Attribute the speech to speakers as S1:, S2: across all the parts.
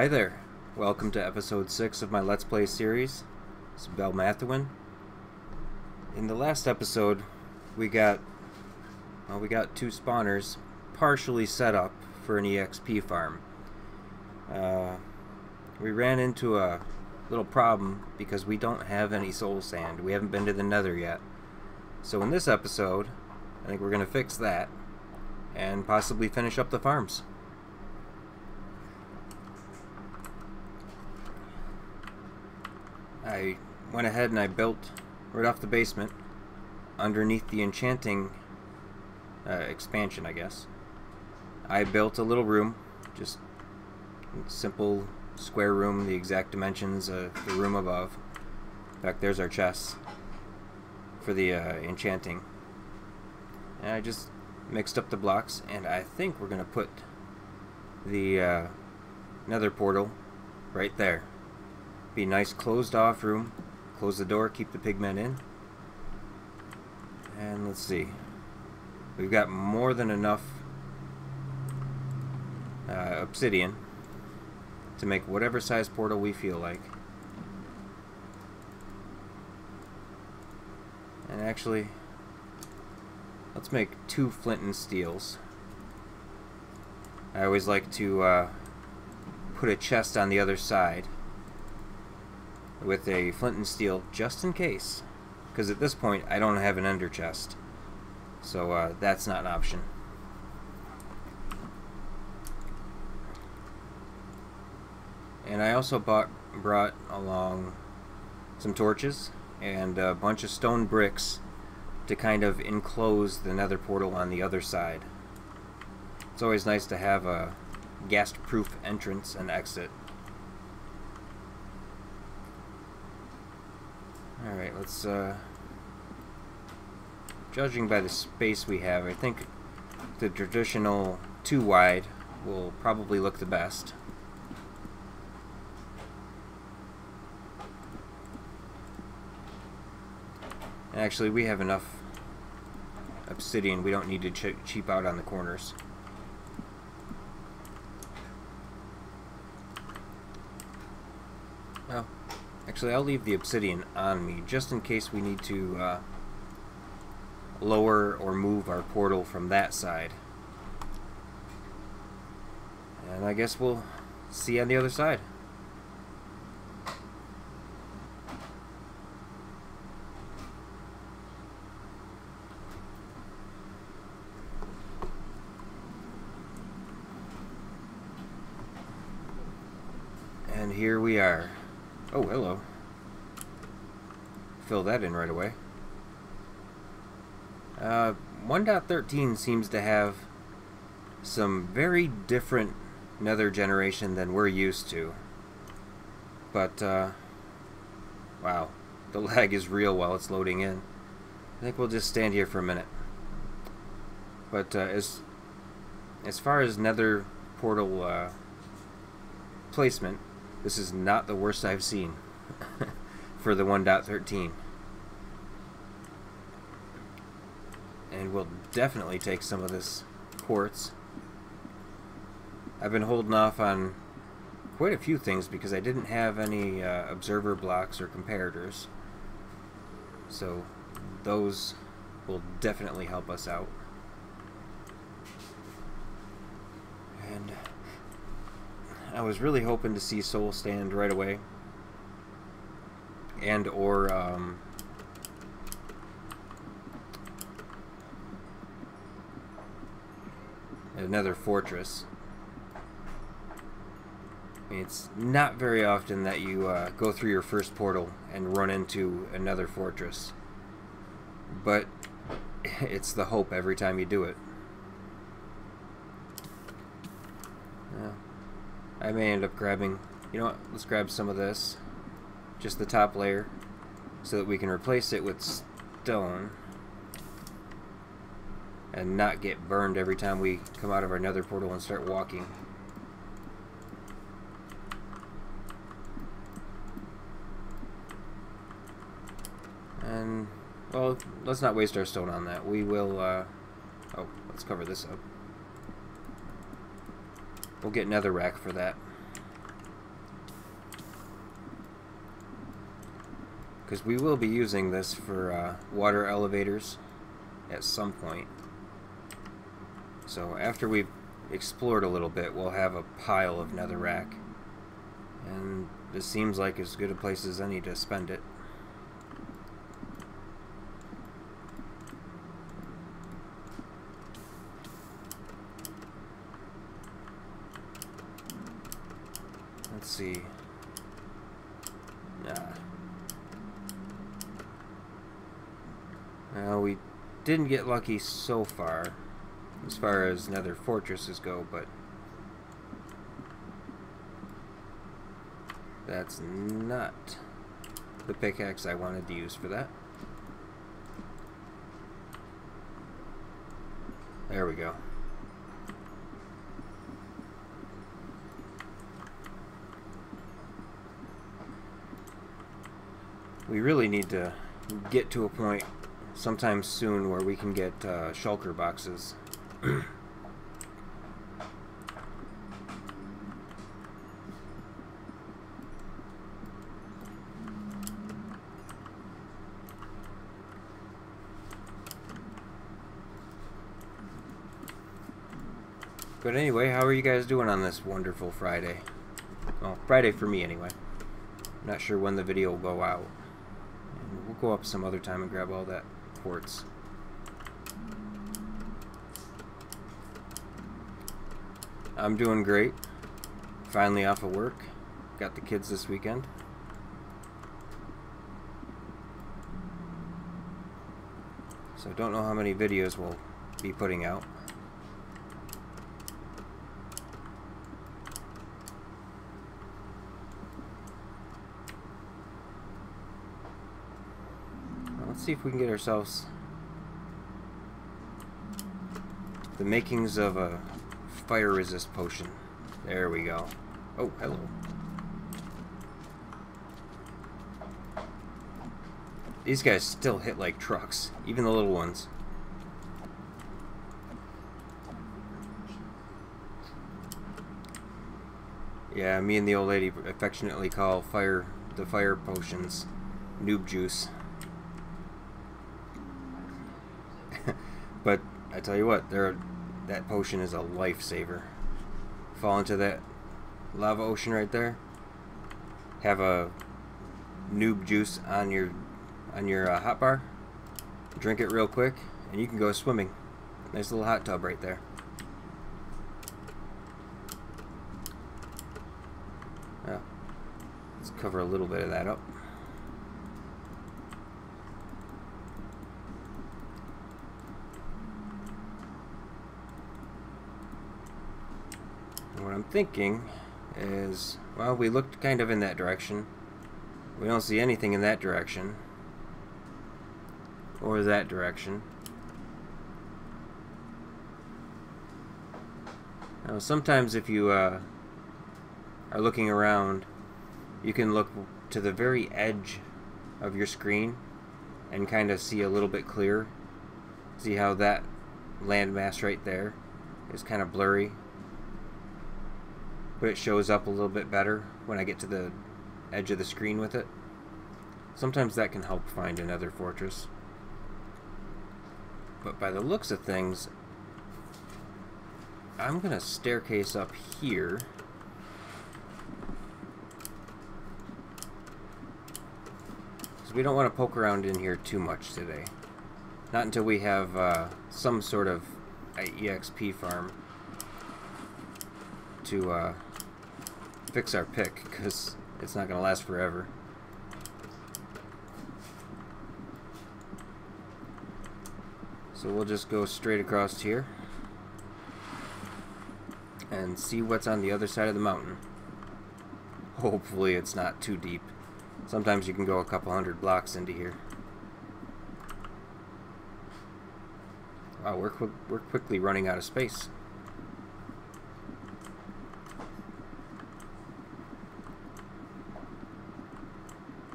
S1: Hi there, welcome to episode 6 of my Let's Play series. It's Belmathuin. In the last episode, we got two spawners partially set up for an EXP farm. We ran into a little problem because we don't have any soul sand. We haven't been to the Nether yet. So in this episode, I think we're going to fix that and possibly finish up the farms. I went ahead and I built right off the basement underneath the enchanting expansion, I guess. I built a little room, just a simple square room, the exact dimensions of the room above. In fact, there's our chests for the enchanting. And I just mixed up the blocks, and I think we're going to put the Nether portal right there. Be a nice closed off room. Close the door, keep the pigmen in. And let's see. We've got more than enough obsidian to make whatever size portal we feel like. And actually, let's make 2 flint and steels. I always like to put a chest on the other side with a flint and steel just in case, because at this point I don't have an ender chest, so that's not an option. And I also brought along some torches and a bunch of stone bricks to kind of enclose the Nether portal on the other side. It's always nice to have a ghast-proof entrance and exit. Alright, let's, judging by the space we have, I think the traditional 2 wide will probably look the best. Actually, we have enough obsidian, we don't need to cheap out on the corners. Well, actually, I'll leave the obsidian on me, just in case we need to lower or move our portal from that side. And I guess we'll see on the other side. And here we are. Oh, hello. Fill that in right away. 1.13 seems to have some very different Nether generation than we're used to. But, wow. The lag is real while it's loading in. I think we'll just stand here for a minute. But, as far as Nether portal placement, this is not the worst I've seen for the 1.13. And we'll definitely take some of this quartz. I've been holding off on quite a few things because I didn't have any observer blocks or comparators. So those will definitely help us out. And I was really hoping to see soul stand right away, and or another fortress. I mean, it's not very often that you go through your first portal and run into another fortress, but it's the hope every time you do it. Yeah. I may end up grabbing, you know what, let's grab some of this, just the top layer, so that we can replace it with stone and not get burned every time we come out of our Nether portal and start walking. And, well, let's not waste our stone on that. We will, oh, let's cover this up. We'll get netherrack for that. because we will be using this for water elevators at some point. So after we've explored a little bit, we'll have a pile of netherrack, and this seems like as good a place as any to spend it. Let's see. Well, we didn't get lucky so far as nether fortresses go, but that's not the pickaxe I wanted to use for that. There we go. We really need to get to a point sometime soon where we can get shulker boxes. But anyway, how are you guys doing on this wonderful Friday? Well, Friday for me anyway. Not sure when the video will go out. And we'll go up some other time and grab all that quartz. I'm doing great. Finally off of work. Got the kids this weekend. So don't know how many videos we'll be putting out. Let's see if we can get ourselves the makings of a fire resist potion. There we go. Oh, hello. These guys still hit like trucks, even the little ones. Yeah, me and the old lady affectionately call the fire potions noob juice. But I tell you what, that potion is a lifesaver. Fall into that lava ocean right there. Have a noob juice on your hotbar. Drink it real quick, and you can go swimming. Nice little hot tub right there. Well, let's cover a little bit of that up. What I'm thinking is, well, we looked kind of in that direction. We don't see anything in that direction. Or that direction. Now, sometimes if you are looking around, you can look to the very edge of your screen and kind of see a little bit clearer. See how that landmass right there is kind of blurry, but it shows up a little bit better when I get to the edge of the screen with it. Sometimes that can help find another fortress. But by the looks of things, I'm gonna staircase up here. Because we don't want to poke around in here too much today. Not until we have some sort of EXP farm to fix our pick, because it's not going to last forever. So we'll just go straight across here and see what's on the other side of the mountain. Hopefully it's not too deep. Sometimes you can go a couple hundred blocks into here. Wow, we're quickly running out of space.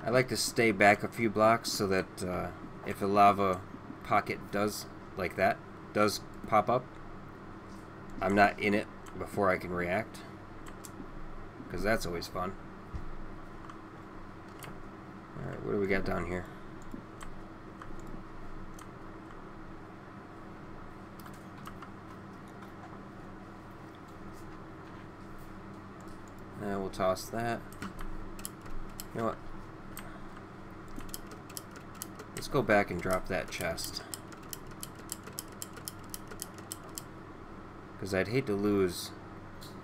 S1: I like to stay back a few blocks so that if a lava pocket does pop up, I'm not in it before I can react, because that's always fun. Alright, what do we got down here? We'll toss that. You know what? Let's go back and drop that chest. Because I'd hate to lose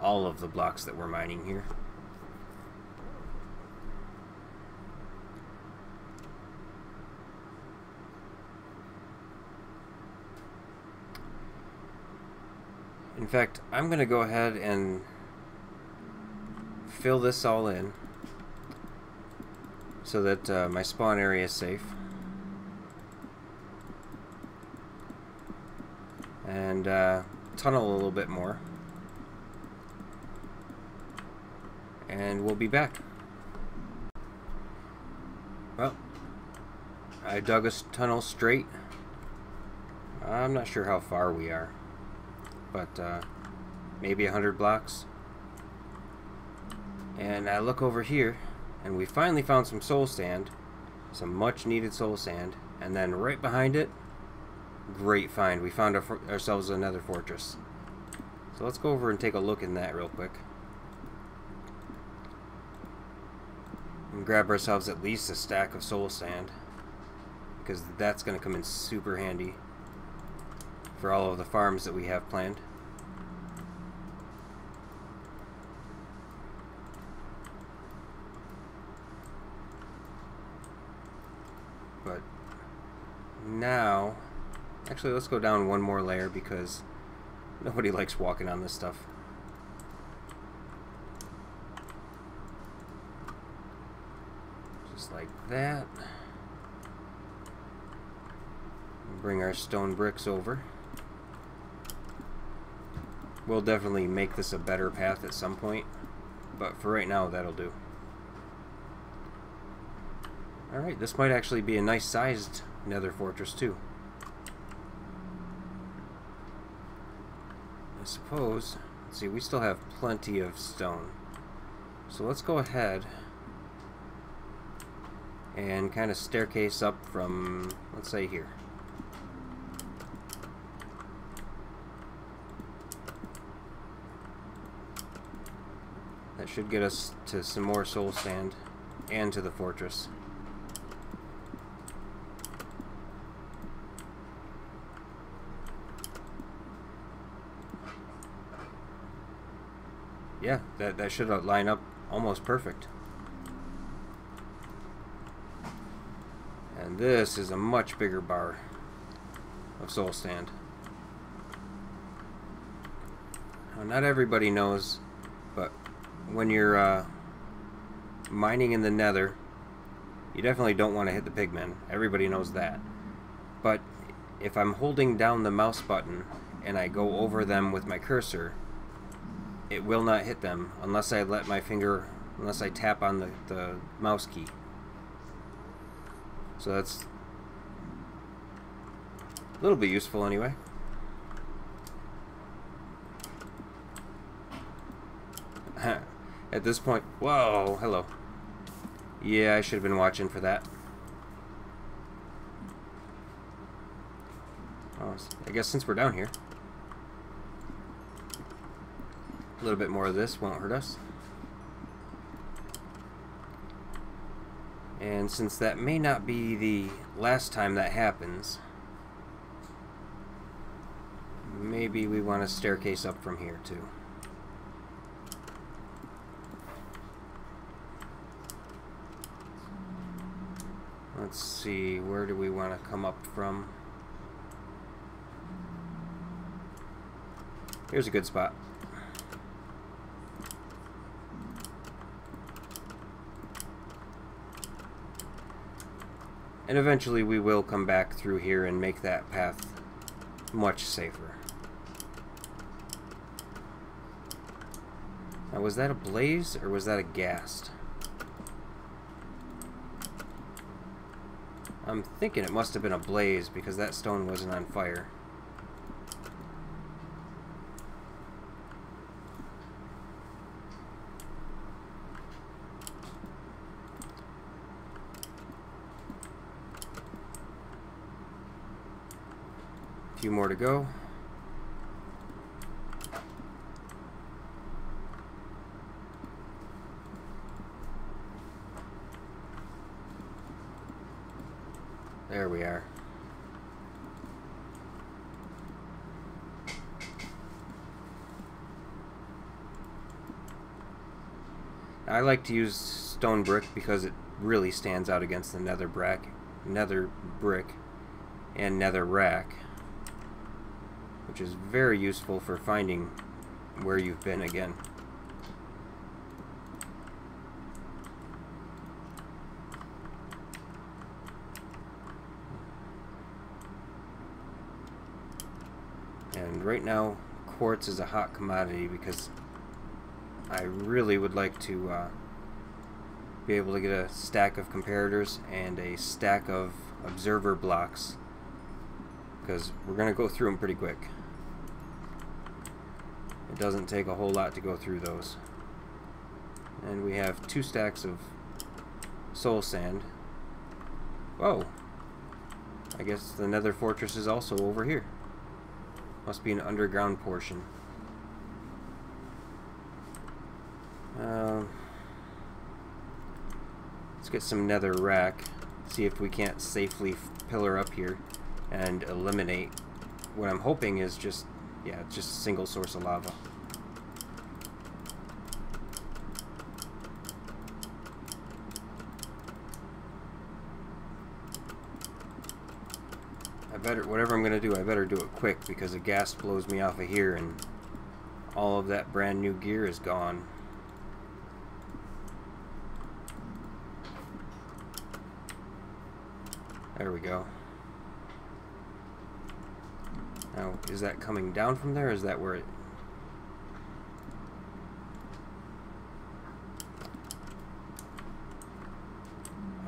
S1: all of the blocks that we're mining here. In fact, I'm going to go ahead and fill this all in so that my spawn area is safe. And tunnel a little bit more. And we'll be back. Well, I dug a tunnel straight. I'm not sure how far we are, but maybe 100 blocks. And I look over here, and we finally found some soul sand, some much needed soul sand, and then right behind it, great find. We found ourselves another fortress. So let's go over and take a look in that real quick. And grab ourselves at least a stack of soul sand, because that's going to come in super handy for all of the farms that we have planned. But now, actually, let's go down one more layer because nobody likes walking on this stuff. Just like that. Bring our stone bricks over. We'll definitely make this a better path at some point, but for right now, that'll do. Alright, this might actually be a nice sized nether fortress too. I suppose, let's see, we still have plenty of stone. So let's go ahead and kind of staircase up from, let's say, here. That should get us to some more soul sand and to the fortress. Yeah, that should line up almost perfect. And this is a much bigger bar of soul sand. Now, not everybody knows, but when you're mining in the nether, you definitely don't want to hit the pigmen. Everybody knows that. But if I'm holding down the mouse button and I go over them with my cursor, it will not hit them unless I let my finger, unless I tap on the mouse key. So that's a little bit useful anyway. At this point, whoa, hello. Yeah, I should have been watching for that. Oh, I guess since we're down here, a little bit more of this won't hurt us. And since that may not be the last time that happens, maybe we want to staircase up from here too. Let's see, where do we want to come up from? Here's a good spot. And eventually we will come back through here and make that path much safer. Now, was that a blaze or was that a ghast? I'm thinking it must have been a blaze because that stone wasn't on fire. few more to go. There we are. I like to use stone brick because it really stands out against the nether brick and nether rack, which is very useful for finding where you've been again. And right now, quartz is a hot commodity because I really would like to be able to get a stack of comparators and a stack of observer blocks, because we're going to go through them pretty quick. It doesn't take a whole lot to go through those. And we have 2 stacks of soul sand. Whoa! I guess the nether fortress is also over here. Must be an underground portion. Let's get some nether rack, see if we can't safely pillar up here and eliminate what I'm hoping is just, yeah, just a single source of lava. Whatever I'm gonna do, I better do it quick, because a ghast blows me off of here and all of that brand new gear is gone. There we go. Now, is that coming down from there, or is that where it...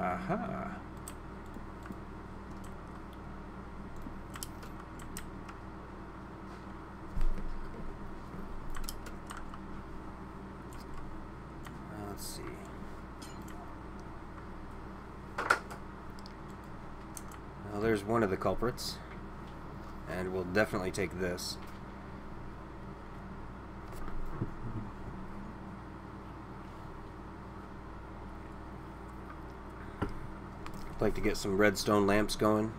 S1: Aha! Let's see. Well, there's one of the culprits, and we'll definitely take this. I'd like to get some redstone lamps going.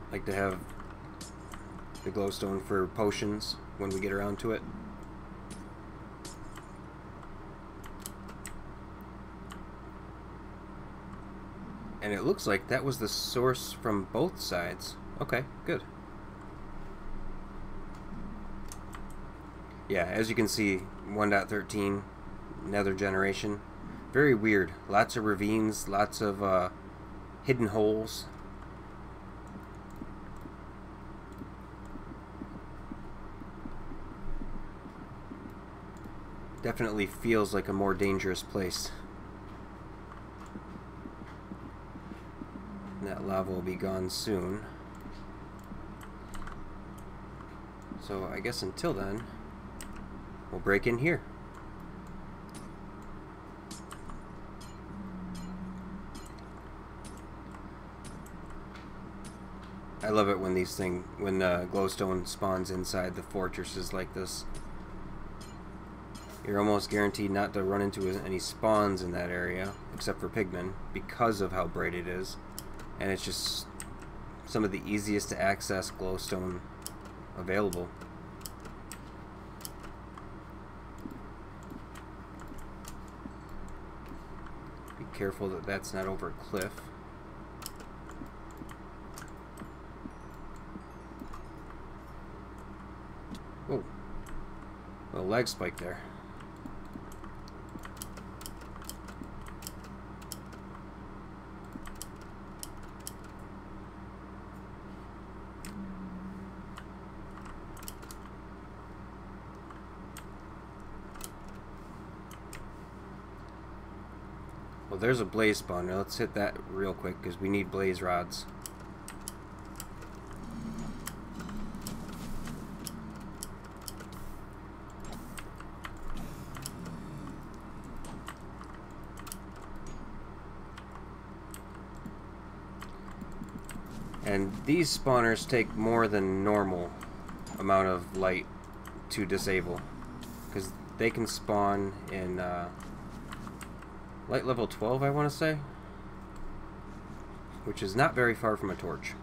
S1: I'd like to have the glowstone for potions when we get around to it. And it looks like that was the source from both sides. Okay, good. Yeah, as you can see, 1.13 nether generation. Very weird. Lots of ravines, lots of hidden holes. Definitely feels like a more dangerous place. That lava will be gone soon. So I guess until then, we'll break in here. I love it when when glowstone spawns inside the fortresses like this. You're almost guaranteed not to run into any spawns in that area, except for pigmen, because of how bright it is. And it's just some of the easiest to access glowstone available. Be careful that that's not over a cliff. Whoa. A little lag spike there. Well, there's a blaze spawner. Let's hit that real quick because we need blaze rods. And these spawners take more than normal amount of light to disable, because they can spawn in light level 12, I want to say, which is not very far from a torch.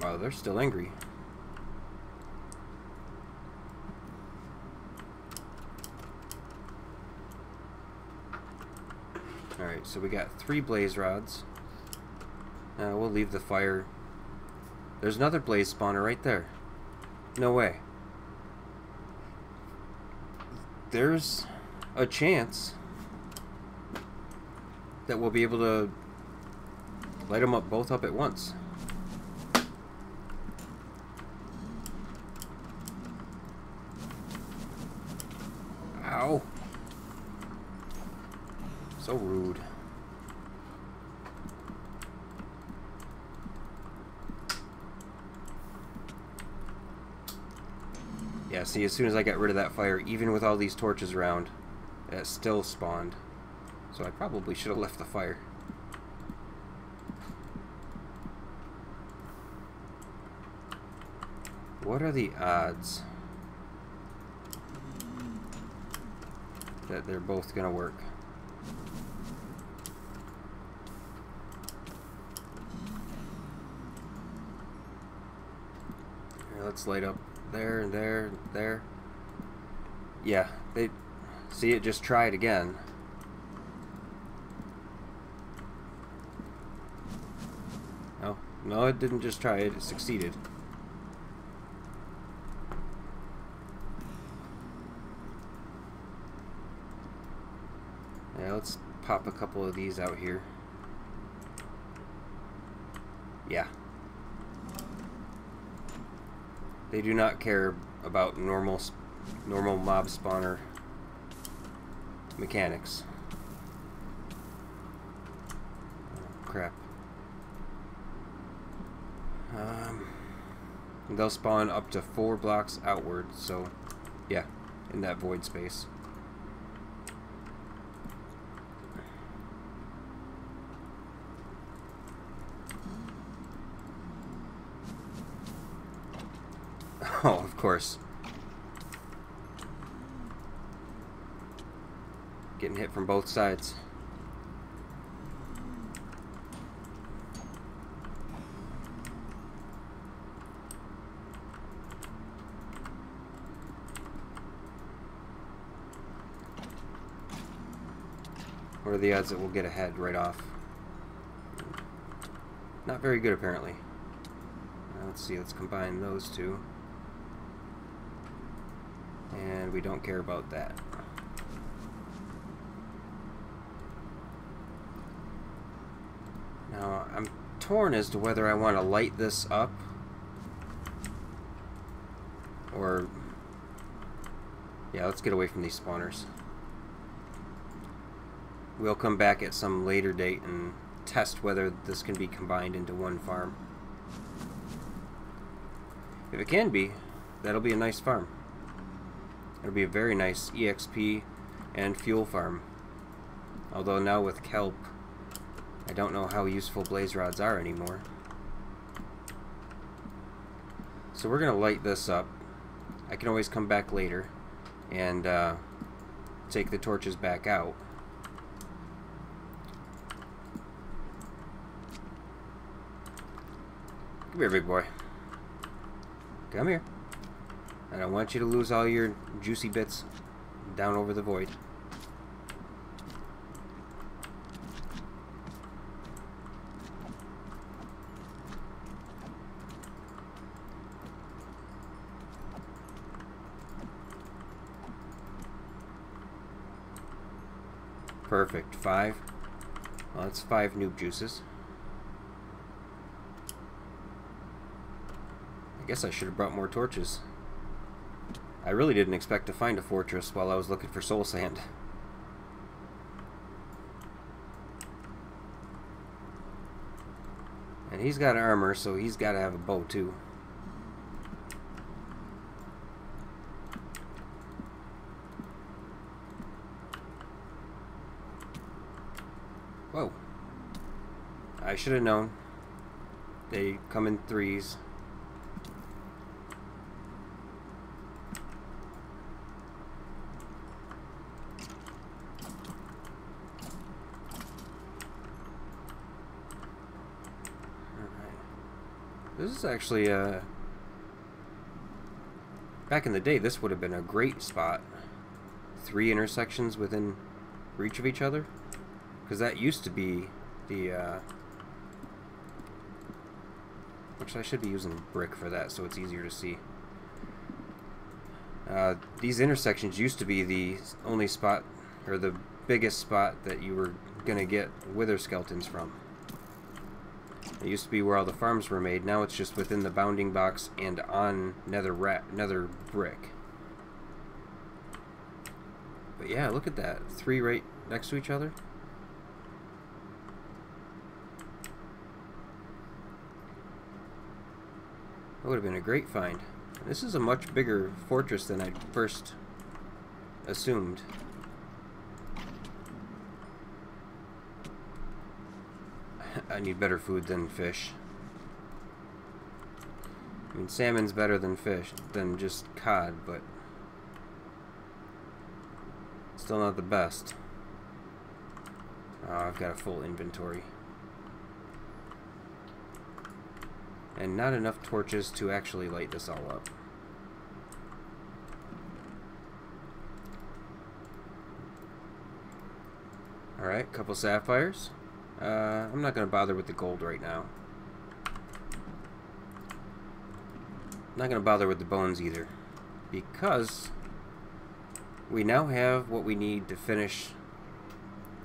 S1: Wow, they're still angry. Alright, so we got 3 blaze rods. We'll leave the fire. There's another blaze spawner right there. No way. There's a chance that we'll be able to light them up both up at once. Ow. So rude. Yeah, see, as soon as I got rid of that fire, even with all these torches around, it still spawned. So I probably should have left the fire. What are the odds that they're both gonna work? Here, let's light up there and there and there. Yeah, they see it just tried again. No, it didn't just try it, it succeeded. Yeah, let's pop a couple of these out here. Yeah. They do not care about normal mob spawner mechanics. Oh, crap. They'll spawn up to 4 blocks outward, so yeah, in that void space. Oh, of course. Getting hit from both sides. What are the odds that we'll get ahead right off? Not very good, apparently. Let's see, let's combine those two. And we don't care about that. Now, I'm torn as to whether I want to light this up or... Yeah, let's get away from these spawners. We'll come back at some later date and test whether this can be combined into one farm. If it can be, that'll be a nice farm. It'll be a very nice EXP and fuel farm. Although now with kelp, I don't know how useful blaze rods are anymore. So we're gonna light this up. I can always come back later and take the torches back out. Come here, big boy. Come here. I don't want you to lose all your juicy bits down over the void. Perfect. 5. Well, that's 5 noob juices. I guess I should have brought more torches. I really didn't expect to find a fortress while I was looking for soul sand. And he's got armor, so he's got to have a bow too. Whoa. I should have known. They come in threes. This is actually, back in the day, this would have been a great spot. 3 intersections within reach of each other. Because that used to be the, which I should be using brick for that, so it's easier to see. These intersections used to be the only spot, or the biggest spot that you were going to get wither skeletons from. It used to be where all the farms were made. Now it's just within the bounding box and on nether brick. But yeah, look at that. 3 right next to each other. That would have been a great find. This is a much bigger fortress than I first assumed. I need better food than fish. I mean, salmon's better than fish, than just cod, but still not the best. Oh, I've got a full inventory. And not enough torches to actually light this all up. Alright, couple sapphires. I'm not going to bother with the gold right now. I'm not going to bother with the bones either, because we now have what we need to finish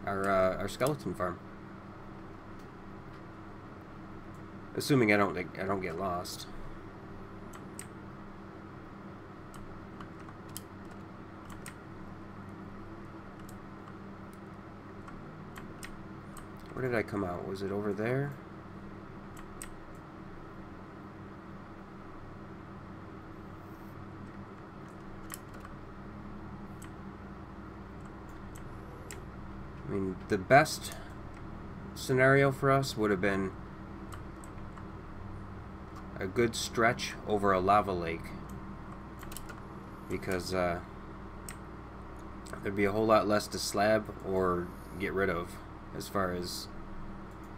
S1: our skeleton farm. Assuming I don't get lost. Where did I come out? Was it over there? I mean, the best scenario for us would have been a good stretch over a lava lake, because there'd be a whole lot less to slab or get rid of as far as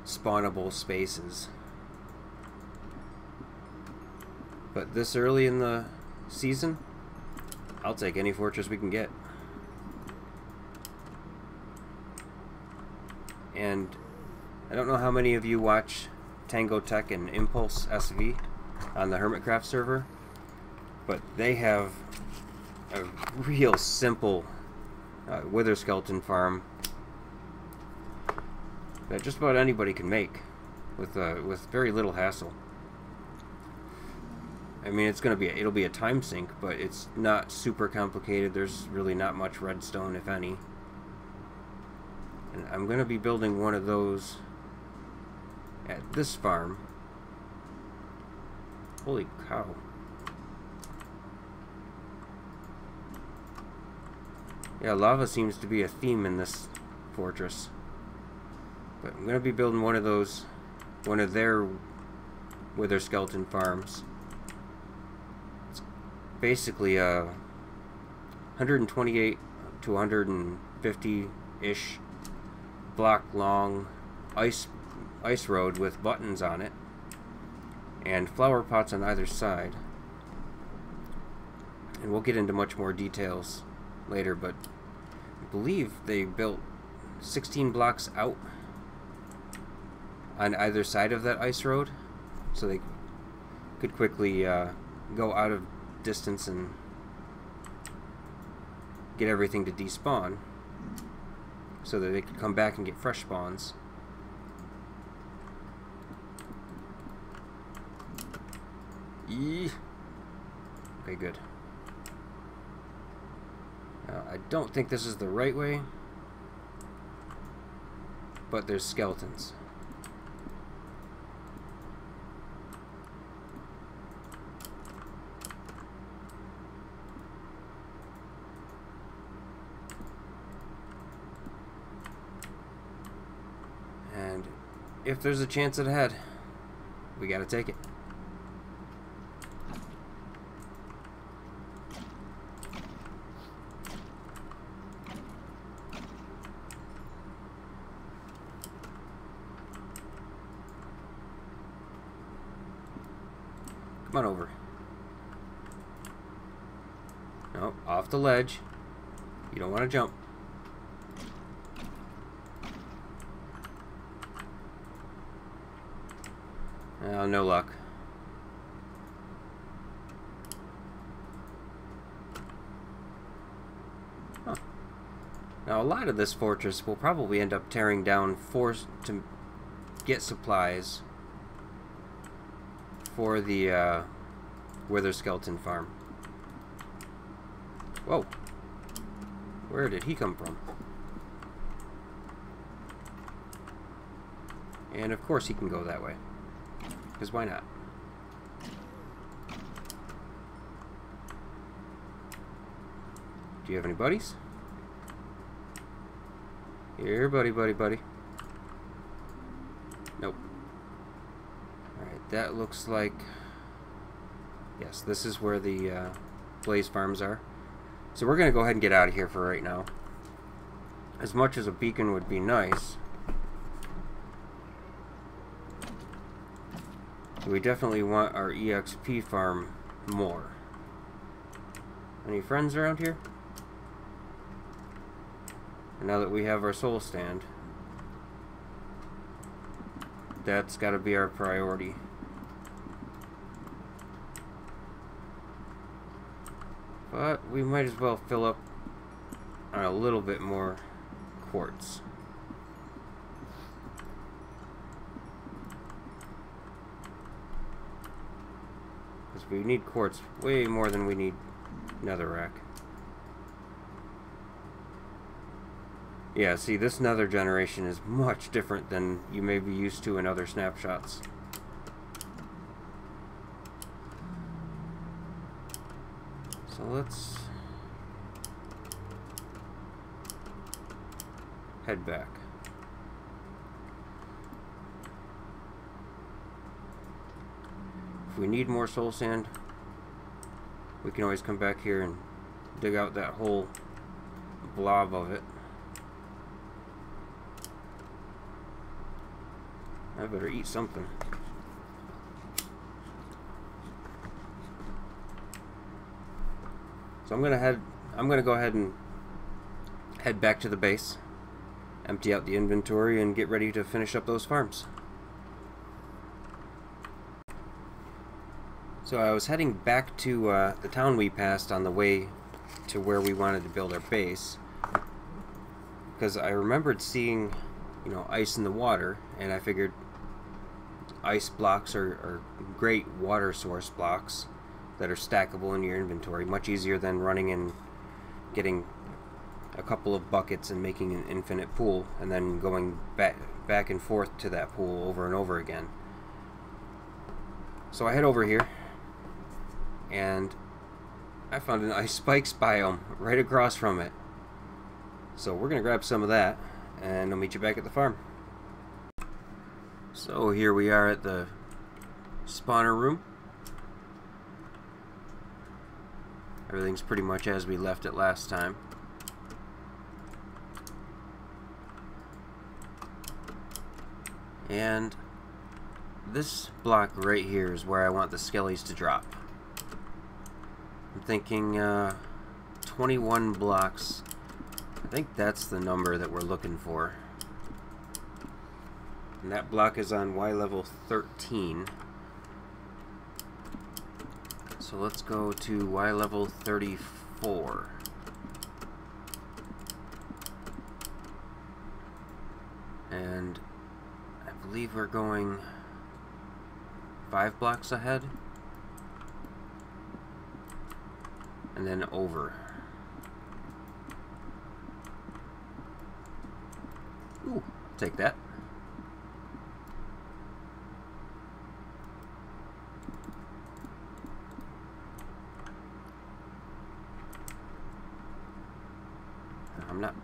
S1: spawnable spaces. But this early in the season, I'll take any fortress we can get. And I don't know how many of you watch Tango Tech and Impulse SV on the Hermitcraft server, but they have a real simple wither skeleton farm that just about anybody can make with very little hassle. I mean, it'll be a time sink, but it's not super complicated. There's really not much redstone, if any. And I'm gonna be building one of those at this farm. Holy cow. Yeah, lava seems to be a theme in this fortress. But I'm going to be building one of their wither skeleton farms. It's basically a 128 to 150-ish block long ice road with buttons on it and flower pots on either side. And we'll get into much more details later, but I believe they built 16 blocks out on either side of that ice road, so they could quickly go out of distance and get everything to despawn, so that they could come back and get fresh spawns. Okay, good. Now, I don't think this is the right way, but there's skeletons. if there's a chance at a head, we gotta take it. Come on over. No, off the ledge. You don't want to jump. Oh, no luck. Huh. Now, a lot of this fortress will probably end up tearing down to get supplies for the Wither Skeleton farm. Whoa. Where did he come from? And of course he can go that way. Because why not? Do you have any buddies? Here, buddy. Nope. Alright, that looks like... Yes, this is where the Blaze Farms are. So we're going to go ahead and get out of here for right now. As much as a beacon would be nice, we definitely want our EXP farm more. Any friends around here? And now that we have our soul stand, that's got to be our priority. But we might as well fill up on a little bit more quartz. Because we need quartz way more than we need netherrack. Yeah, see, this nether generation is much different than you may be used to in other snapshots. So let's head back. If we need more soul sand, we can always come back here and dig out that whole blob of it. I better eat something. So I'm gonna go ahead and head back to the base, empty out the inventory, and get ready to finish up those farms. So I was heading back to the town we passed on the way to where we wanted to build our base, because I remembered seeing, you know, ice in the water, and I figured ice blocks are great water source blocks that are stackable in your inventory, much easier than running and getting a couple of buckets and making an infinite pool and then going back and forth to that pool over and over again. So I head over here and I found an ice spikes biome right across from it. So we're gonna grab some of that and I'll meet you back at the farm. So here we are at the spawner room. Everything's pretty much as we left it last time. And this block right here is where I want the skellies to drop. I'm thinking 21 blocks. I think that's the number that we're looking for. And that block is on Y level 13. So let's go to Y level 34. And I believe we're going 5 blocks ahead. And then over. Ooh, take that. I'm not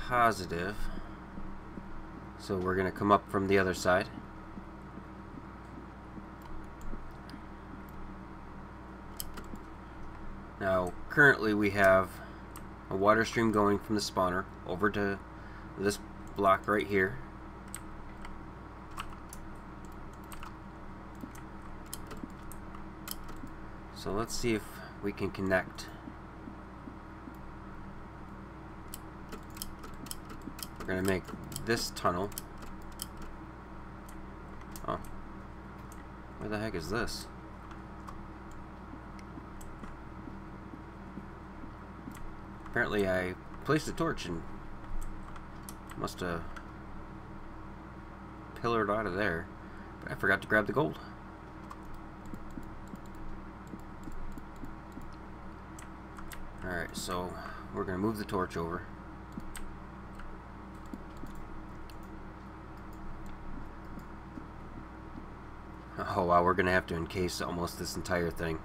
S1: positive. So we're going to come up from the other side. Now, currently we have a water stream going from the spawner over to this block right here. So let's see if we can connect. We're going to make this tunnel. Oh. Where the heck is this? Apparently I placed a torch and must have pillared out of there, but I forgot to grab the gold. Alright, so we're going to move the torch over. Oh wow, we're going to have to encase almost this entire thing.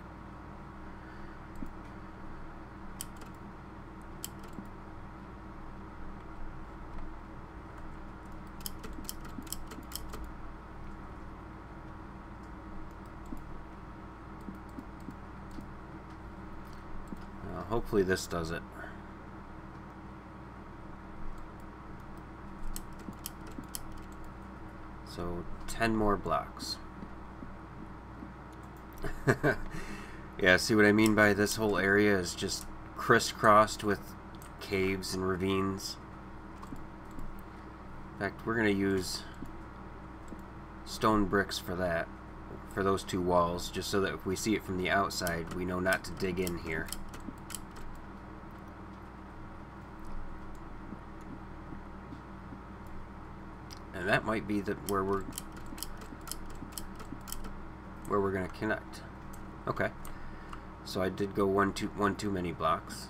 S1: Hopefully this does it. So 10 more blocks. Yeah, see what I mean by this whole area is just crisscrossed with caves and ravines. In fact, we're going to use stone bricks for that, for those two walls, just so that if we see it from the outside, we know not to dig in here. And that might be where we're going to connect. Okay, so I did go one too many blocks.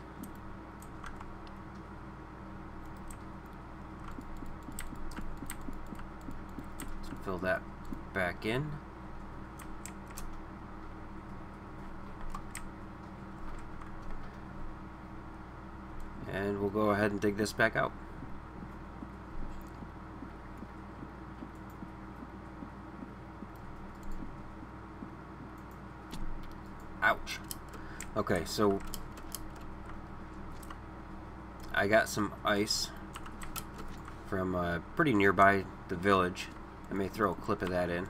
S1: Let's fill that back in. And we'll go ahead and dig this back out. Ouch. Okay, so I got some ice from pretty nearby the village. I may throw a clip of that in.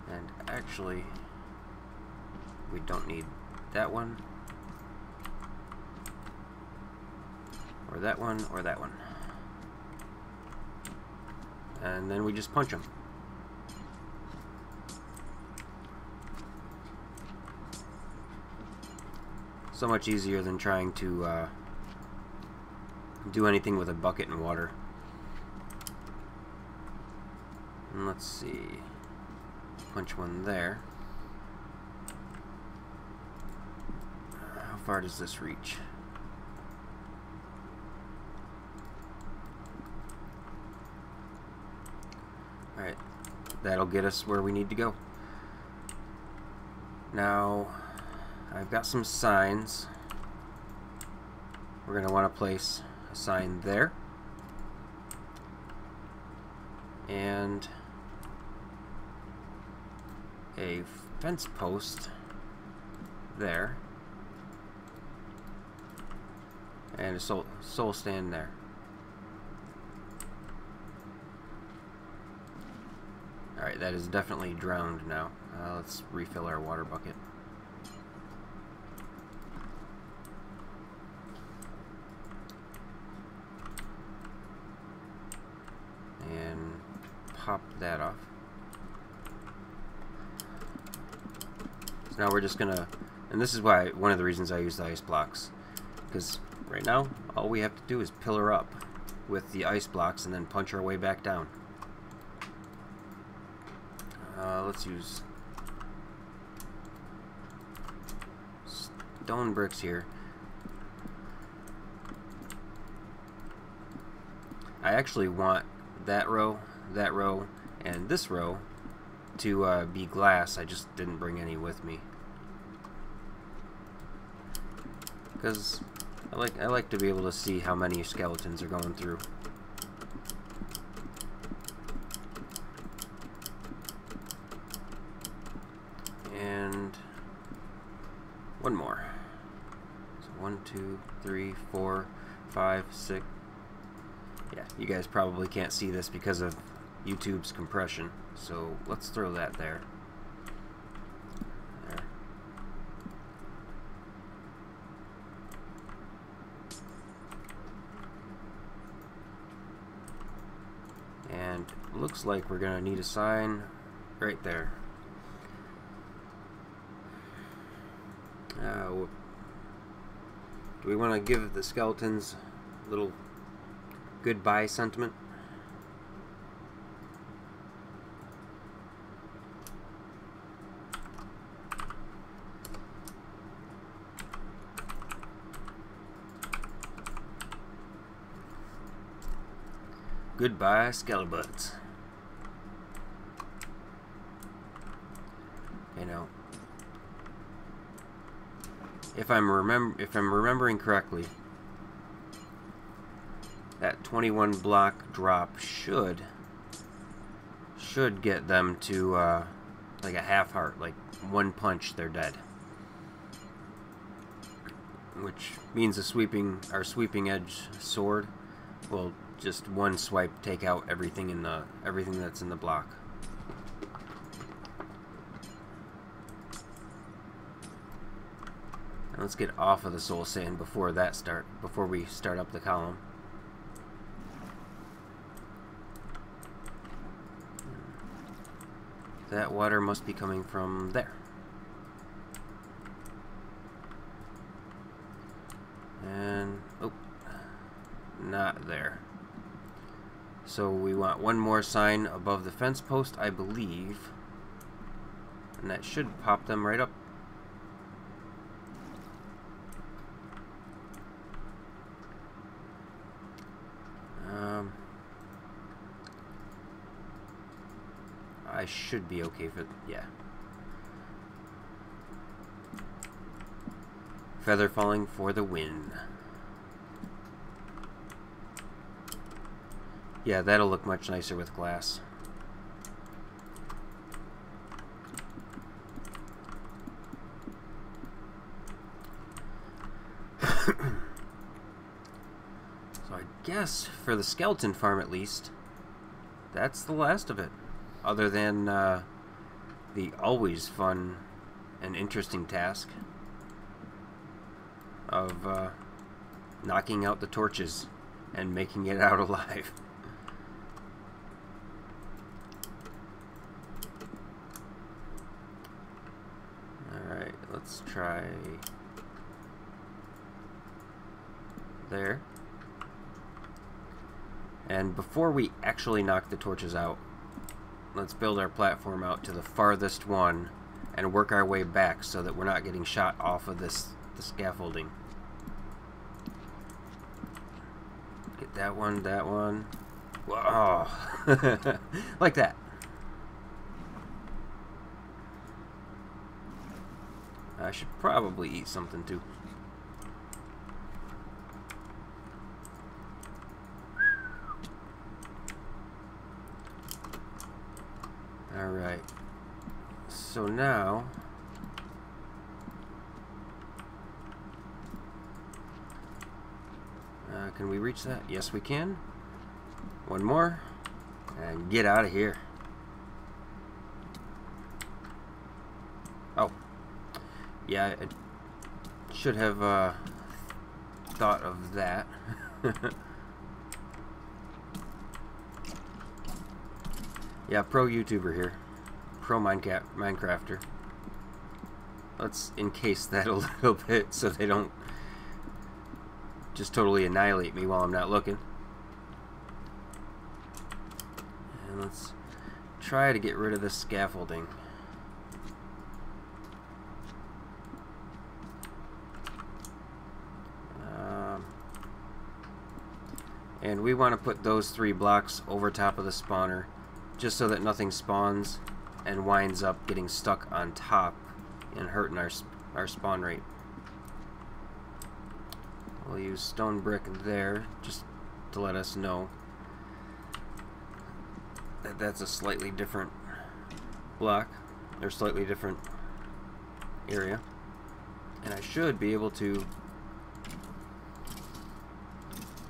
S1: And actually, we don't need that one, or that one, or that one. And then we just punch them. So much easier than trying to do anything with a bucket and water. And let's see. Punch one there. How far does this reach? Alright. That'll get us where we need to go. Now, I've got some signs. We're going to want to place a sign there. And a fence post there. And a soul stand there. Alright, that is definitely drowned now. Let's refill our water bucket. And pop that off. So now we're just gonna, and this is why, one of the reasons I use the ice blocks, because right now all we have to do is pillar up with the ice blocks and then punch our way back down. Let's use stone bricks here. I actually want that row, and this row to be glass. I just didn't bring any with me, because I like to be able to see how many skeletons are going through. And one more. So 1, 2, 3, 4, 5, 6. Yeah, you guys probably can't see this because of YouTube's compression. So let's throw that there. There. And looks like we're gonna need a sign right there. Do we want to give the skeletons a little goodbye sentiment? Goodbye, Skelebutts. You know, if I'm remembering correctly, that 21 block drop should get them to like a half heart, like one punch they're dead, which means our sweeping edge sword will just one swipe take out everything that's in the block. And let's get off of the soul sand before we start up the column. That water must be coming from there. And oh, not there. So we want one more sign above the fence post, I believe. And that should pop them right up. I should be okay for, yeah. Feather falling for the win. Yeah, that'll look much nicer with glass. So I guess for the skeleton farm at least, that's the last of it. Other than the always fun and interesting task of knocking out the torches and making it out alive. Alright, let's try there. And before we actually knock the torches out, let's build our platform out to the farthest one and work our way back so that we're not getting shot off of the scaffolding. Get that one, that one. Whoa. Like that. I should probably eat something too. Alright, so now can we reach that? Yes, we can. One more and get out of here. Oh, yeah, I should have thought of that. Yeah, pro YouTuber here. Pro Minecrafter. Let's encase that a little bit so they don't just totally annihilate me while I'm not looking. And let's try to get rid of this scaffolding. And we want to put those 3 blocks over top of the spawner, just so that nothing spawns and winds up getting stuck on top and hurting our spawn rate. We'll use stone brick there just to let us know that that's a slightly different block or slightly different area. And I should be able to,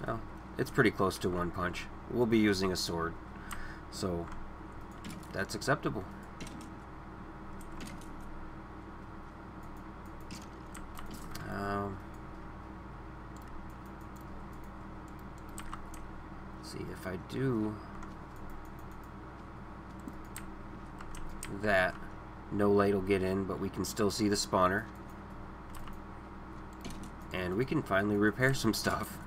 S1: well, it's pretty close to one punch. We'll be using a sword, so that's acceptable. See if I do that, no light will get in, but we can still see the spawner. And we can finally repair some stuff.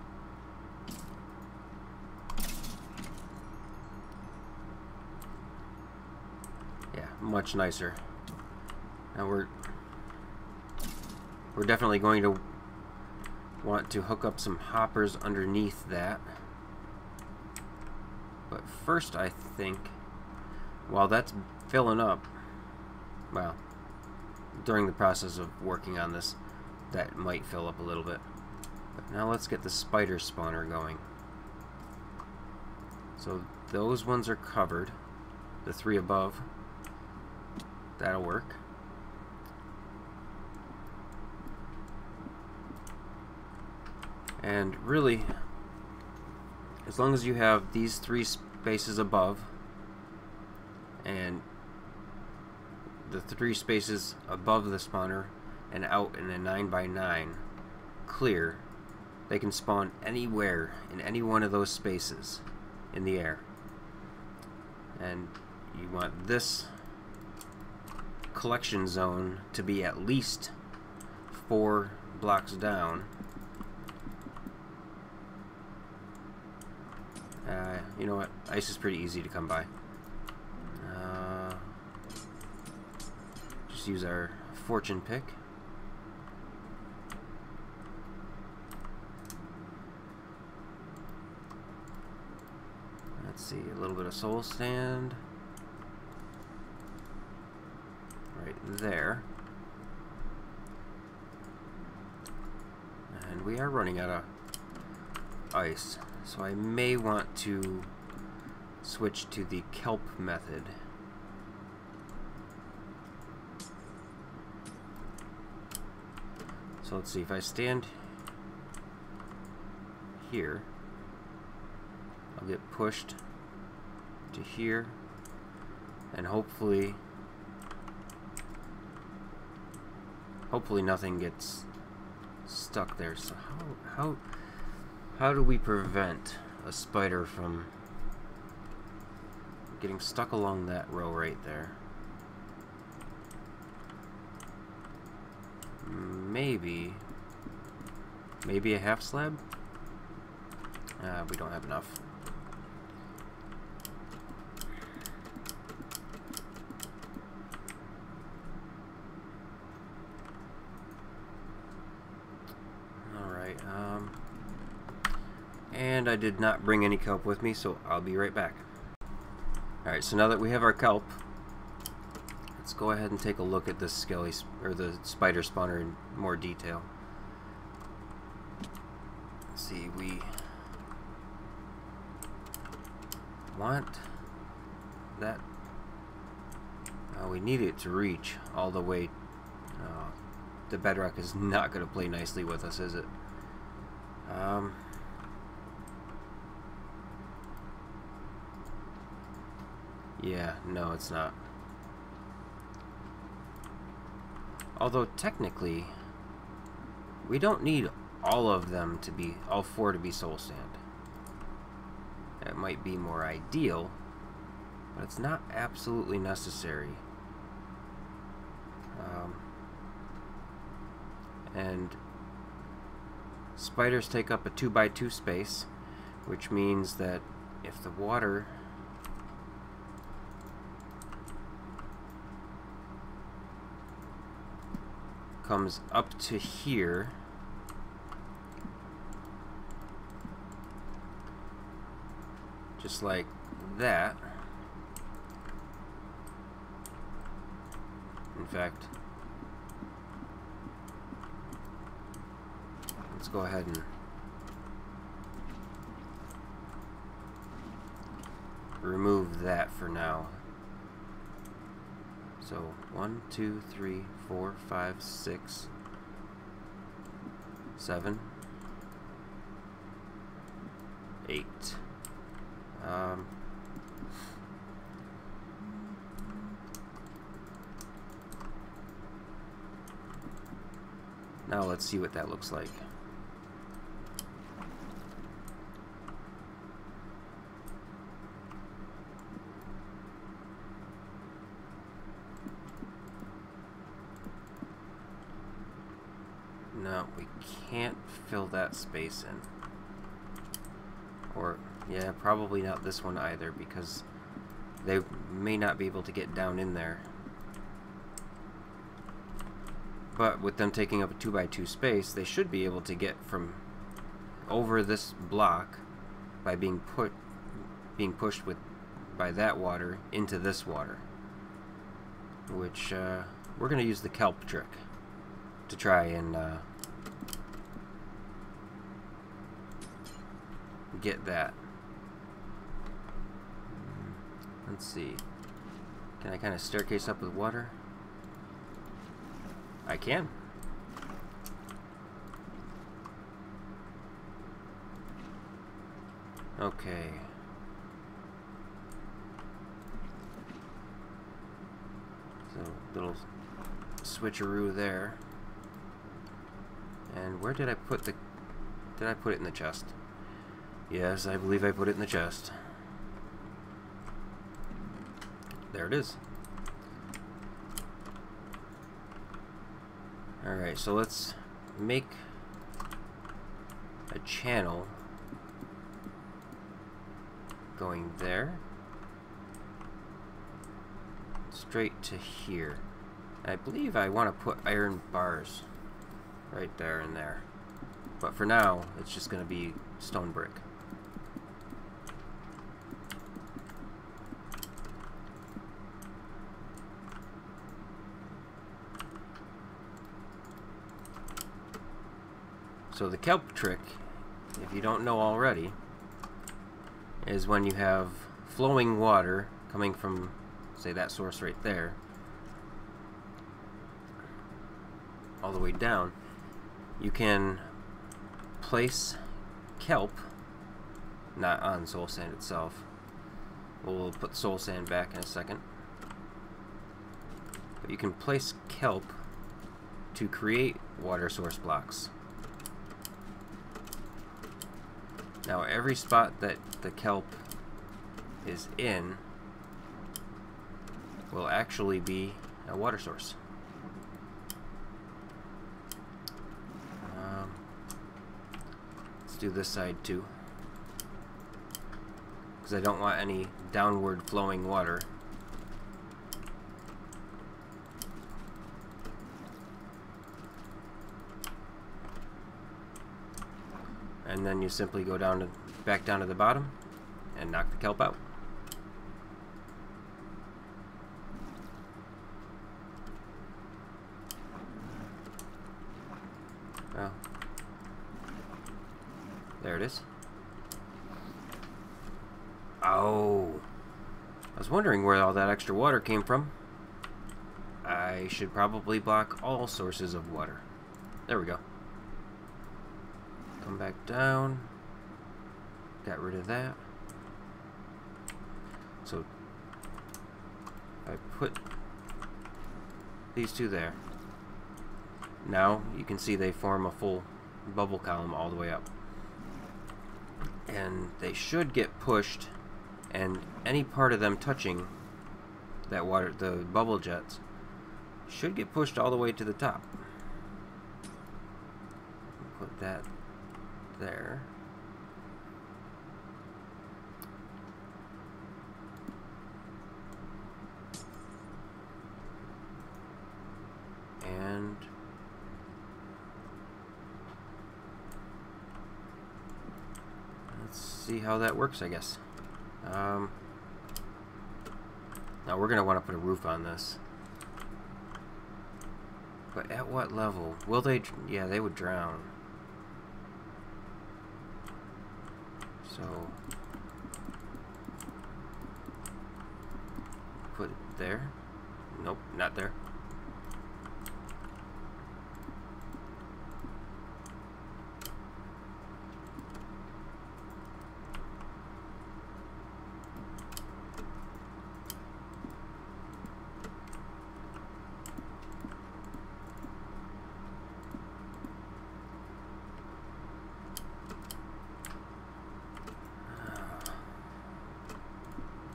S1: Yeah, much nicer. Now we're definitely going to want to hook up some hoppers underneath that. But first, I think, while that's filling up, well, during the process of working on this, that might fill up a little bit. But now let's get the spider spawner going. So those ones are covered. The three above, that'll work. And really, as long as you have these three spaces above and the three spaces above the spawner and out in a 9x9 clear, they can spawn anywhere in any one of those spaces in the air. And you want this collection zone to be at least 4 blocks down. You know what? Ice is pretty easy to come by. Just use our fortune pick. Let's see, a little bit of soul sand right there. And we are running out of ice, so I may want to switch to the kelp method. So let's see, if I stand here, I'll get pushed to here, and hopefully nothing gets stuck there. So how do we prevent a spider from getting stuck along that row right there? Maybe a half slab? We don't have enough. Alright, and I did not bring any kelp with me, so I'll be right back. Alright, so now that we have our kelp, let's go ahead and take a look at this the spider spawner in more detail. Let's see, we want that. We need it to reach all the way. The bedrock is not going to play nicely with us, is it? Yeah, no, it's not. Although technically, we don't need all of them to be, all 4 to be soul sand. That might be more ideal, but it's not absolutely necessary. And spiders take up a 2x2 space, which means that if the water comes up to here, just like that. In fact, let's go ahead and remove that for now. So 1, 2, 3, 4, 5, 6, 7, 8. Now let's see what that looks like. No, we can't fill that space in. Or, yeah, probably not this one either, because they may not be able to get down in there. But with them taking up a 2x2 space, they should be able to get from over this block by being pushed by that water into this water. Which we're going to use the kelp trick to try and get that. Let's see. Can I kind of staircase up with water? I can. Okay. So, little switcheroo there. And where did I put the... Did I put it in the chest? Yes, I believe I put it in the chest. There it is. Alright, so let's make a channel going there straight to here. I believe I want to put iron bars right there and there, but for now it's just going to be stone brick. So the kelp trick, if you don't know already, is when you have flowing water coming from, say, that source right there, all the way down, you can place kelp, not on soul sand itself. We'll put soul sand back in a second. But you can place kelp to create water source blocks. Now every spot that the kelp is in will actually be a water source. Let's do this side too, because I don't want any downward flowing water. And then you simply go down to, back down to the bottom and knock the kelp out. Oh. There it is. Oh. I was wondering where all that extra water came from. I should probably block all sources of water. There we go. Come back down. Got rid of that. So I put these two there. Now you can see they form a full bubble column all the way up. And they should get pushed, and any part of them touching that water, the bubble jets, should get pushed all the way to the top. Put that there. And let's see how that works, I guess. Now we're going to want to put a roof on this. But at what level? Will they? Yeah, they would drown. So put it there. Nope, not there.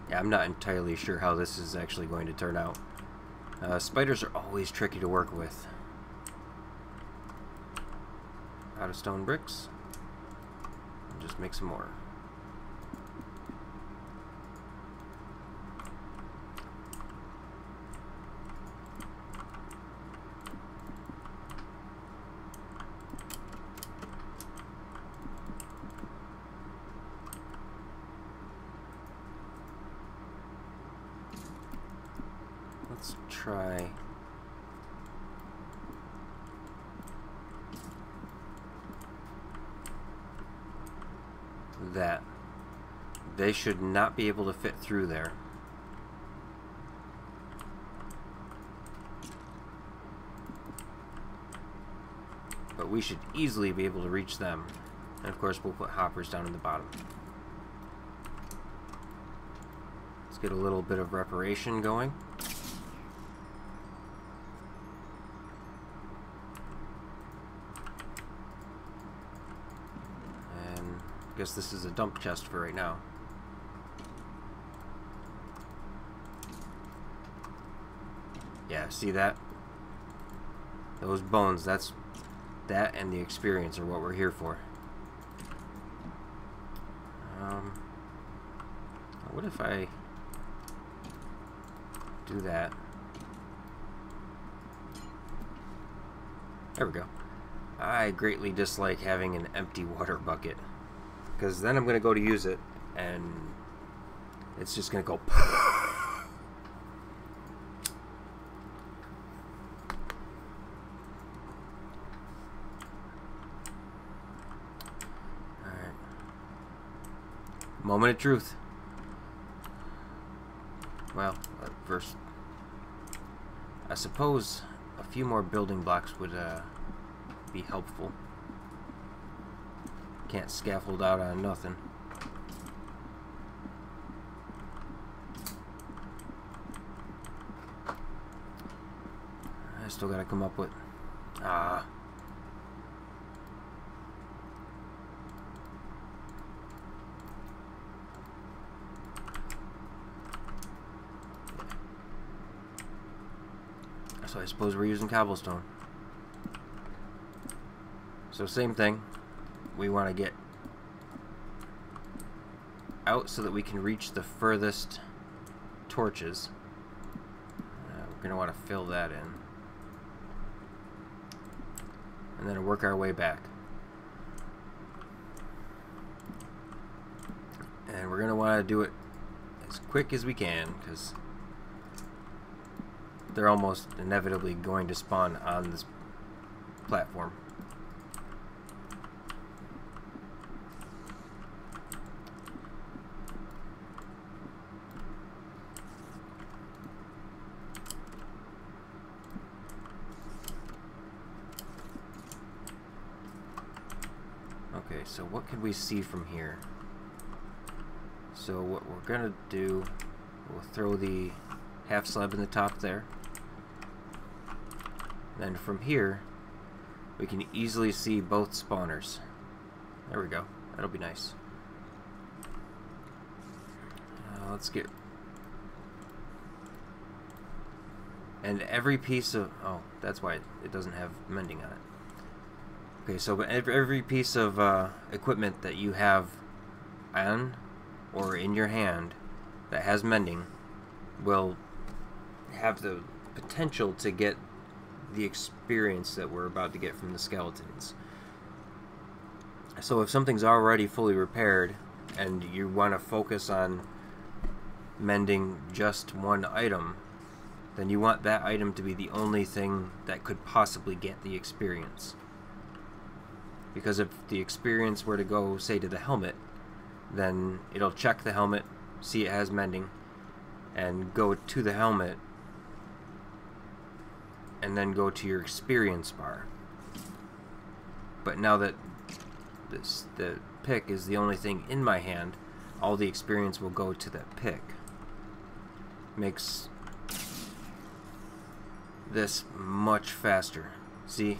S1: Yeah, I'm not entirely sure how this is actually going to turn out. Spiders are always tricky to work with. Out of stone bricks. And just make some more. Let's try that. They should not be able to fit through there. But we should easily be able to reach them. And of course we'll put hoppers down in the bottom. Let's get a little bit of reparation going. Guess this is a dump chest for right now. Yeah, see that? Those bones, that and the experience are what we're here for. What if I do that? There we go. I greatly dislike having an empty water bucket, because then I'm going to go to use it, and it's just going to go... Alright. Moment of truth. Well, first, I suppose a few more building blocks would be helpful. Can't scaffold out on nothing. I still gotta come up with... So I suppose we're using cobblestone. So same thing. We want to get out so that we can reach the furthest torches. We're going to want to fill that in. And then work our way back. And we're going to want to do it as quick as we can, because they're almost inevitably going to spawn on this platform. Okay, so what can we see from here? So what we're gonna do, we'll throw the half slab in the top there. Then from here, we can easily see both spawners. There we go. That'll be nice. Let's get... And every piece of... Oh, that's why it doesn't have mending on it. Okay, so every piece of equipment that you have on or in your hand that has mending will have the potential to get the experience that we're about to get from the skeletons. So if something's already fully repaired and you want to focus on mending just one item, then you want that item to be the only thing that could possibly get the experience. Because if the experience were to go, say, to the helmet, then it'll check the helmet, see it has mending, and go to the helmet, and then go to your experience bar. But now that the pick is the only thing in my hand, all the experience will go to that pick. Makes this much faster. See?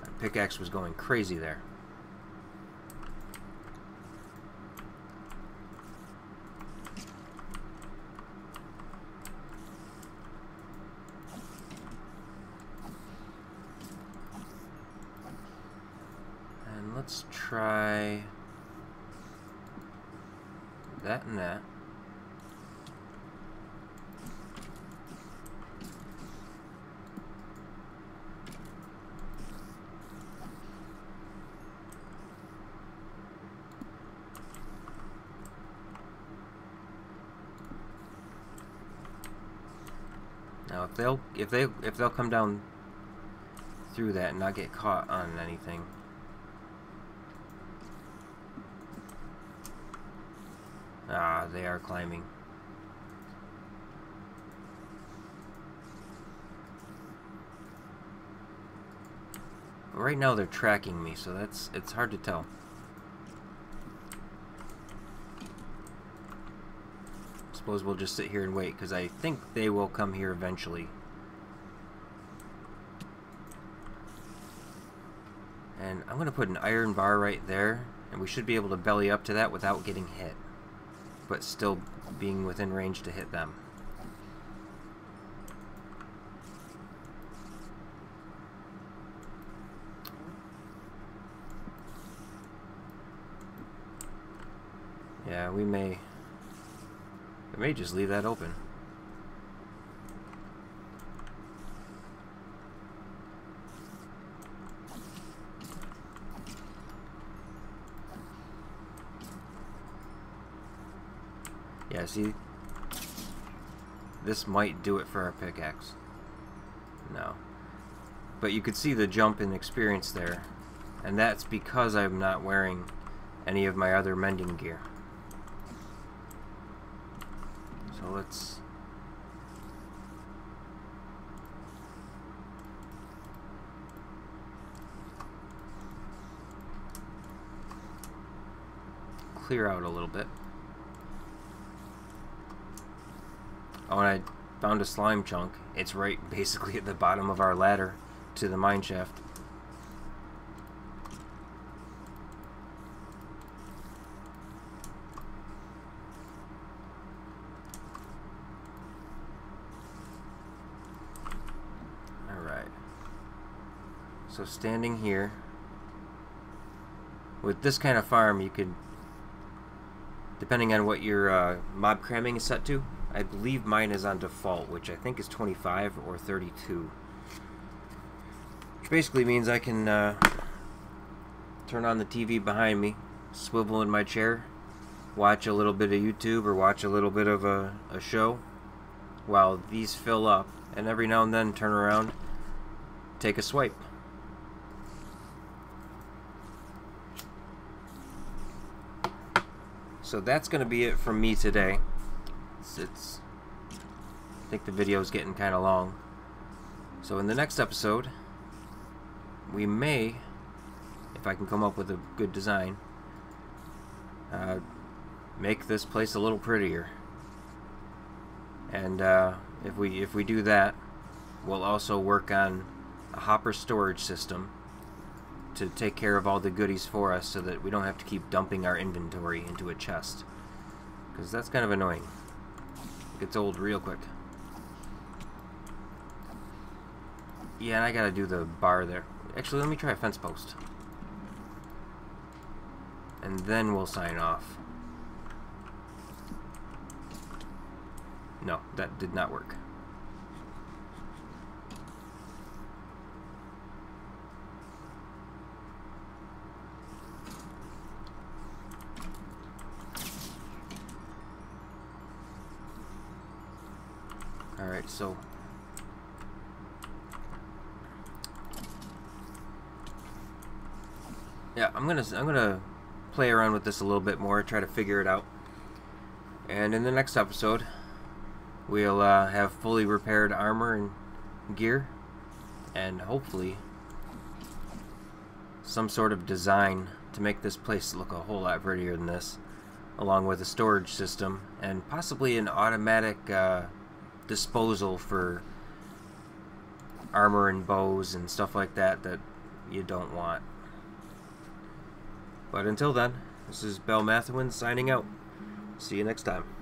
S1: My pickaxe was going crazy there. And let's try that and that. Now, if they'll come down through that and not get caught on anything. Ah, they are climbing. But right now they're tracking me, so it's hard to tell. Suppose we'll just sit here and wait, because I think they will come here eventually. And I'm going to put an iron bar right there, and we should be able to belly up to that without getting hit, but still being within range to hit them. Yeah, we may just leave that open. Yeah, see? This might do it for our pickaxe. No. But you could see the jump in experience there. And that's because I'm not wearing any of my other mending gear. So let's... clear out a little bit. Oh, and I found a slime chunk. It's right basically at the bottom of our ladder to the mine shaft. Alright. So standing here, with this kind of farm, you could, depending on what your mob cramming is set to, I believe mine is on default, which I think is 25 or 32. Which basically means I can turn on the TV behind me, swivel in my chair, watch a little bit of YouTube or watch a little bit of a show while these fill up, and every now and then turn around, take a swipe. So that's going to be it from me today. I think the video is getting kind of long. So in the next episode, we may, if I can come up with a good design, make this place a little prettier. And if we do that, we'll also work on a hopper storage system to take care of all the goodies for us, so that we don't have to keep dumping our inventory into a chest, because that's kind of annoying. It gets old real quick. Yeah, and I gotta do the bar there. Actually, let me try a fence post, and then we'll sign off. No, that did not work. Alright, so yeah, I'm gonna play around with this a little bit more, try to figure it out. And in the next episode, we'll have fully repaired armor and gear, and hopefully some sort of design to make this place look a whole lot prettier than this, along with a storage system and possibly an automatic disposal for armor and bows and stuff like that that you don't want. But until then, this is Belmathuin signing out. See you next time.